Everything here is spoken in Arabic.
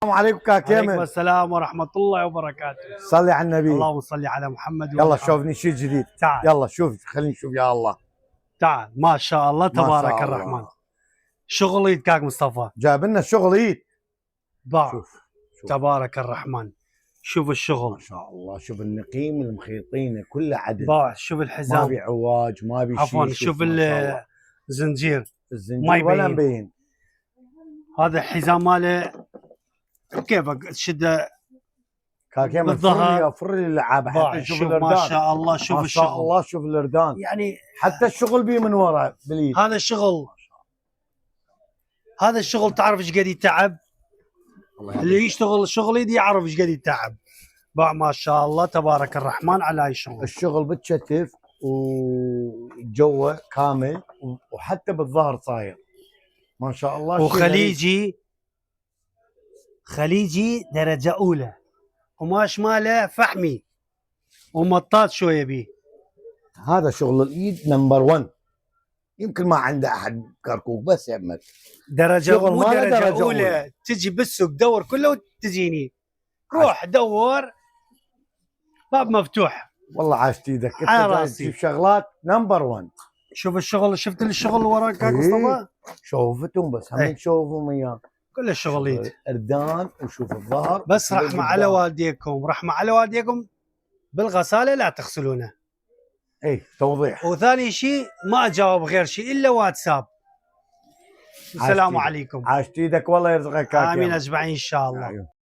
السلام عليكم كاك عليكم يمن. السلام ورحمة الله وبركاته. صلي على النبي. اللهم صل على محمد. يلا شوفني شيء جديد. تعال يلا شوف، خليني نشوف. يا الله تعال، ما شاء الله ما تبارك شاء الرحمن. الله. شغل ايد كاك مصطفى، جاب لنا شغل ايد. ضاع. شوف تبارك الرحمن، شوف الشغل ما شاء الله. شوف النقيم المخيطين كله عدل. ضاع. شوف ما الحزام، بي عواج، ما بي شيء. عفوا شوف الزنجير، الزنجير ما ولا يبين. مبين. هذا الحزام ماله كيفك تشده كاك يمن بالظهر. فر لي اللعابه ضاع. حتى نشوف شوف الاردان. ما شاء الله، شوف ما الشغل. شاء الله. شوف الاردان، يعني حتى الشغل بيه من ورا باليد. هذا الشغل، هذا الشغل تعرف ايش قد يتعب؟ اللي يشتغل شغل يدي يعرف ايش قد يتعب. ما شاء الله تبارك الرحمن على هاي الشغل. الشغل بتشتف وجوه كامل، وحتى بالظهر صاير ما شاء الله. وخليجي، خليجي درجة أولى، قماش ماله فحمي ومطاط شوية بيه. هذا شغل الايد نمبر 1. يمكن ما عنده احد كركوك بس يعمل درجة شغل مو ما له درجة درجة أولى. تجي بالسوق دور كله وتجيني، روح دور باب مفتوح. والله عاشت ايدك. على انت جاي راسي. تجيب شغلات نمبر 1. شوف الشغل، شفت الشغل وراك كاك إيه. مصطفى؟ شوفتهم بس هم إيه. نشوفهم وياك. كل الشغل يد. اردان وشوف الظهر. بس وشوف رحمة على القدام. والديكم، رحمة على والديكم، بالغسالة لا تغسلونه. اي توضيح. وثاني شيء ما اجاوب غير شيء الا واتساب. السلام عاشت عليكم. عاشت ايدك والله يرزقك كاك. امين اجمعين ان شاء الله.